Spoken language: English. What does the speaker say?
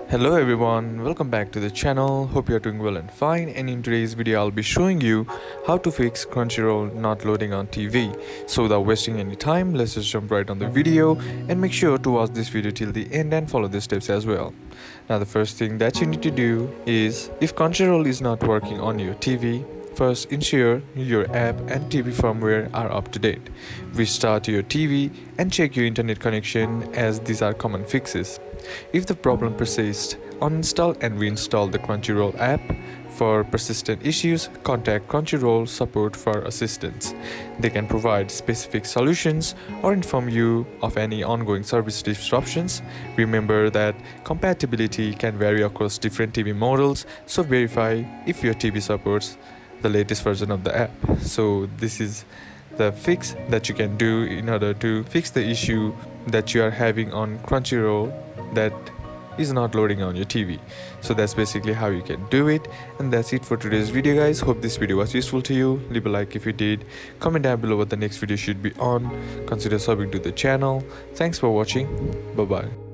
Hello everyone, welcome back to the channel. Hope you are doing well and fine, and in today's video I'll be showing you how to fix Crunchyroll not loading on TV. So without wasting any time, let's just jump right on the video and make sure to watch this video till the end and follow the steps as well. Now the first thing that you need to do is, if Crunchyroll is not working on your TV, first ensure your app and TV firmware are up to date. Restart your TV and check your internet connection, as these are common fixes. If the problem persists, uninstall and reinstall the Crunchyroll app. For persistent issues, contact Crunchyroll support for assistance. They can provide specific solutions or inform you of any ongoing service disruptions. Remember that compatibility can vary across different TV models, so verify if your TV supports the latest version of the app. So this is the fix that you can do in order to fix the issue that you are having on Crunchyroll that is not loading on your TV. So that's basically how you can do it, and that's it for today's video guys. Hope this video was useful to you. Leave a like if you did, comment down below what the next video should be on, consider subbing to the channel. Thanks for watching. Bye bye.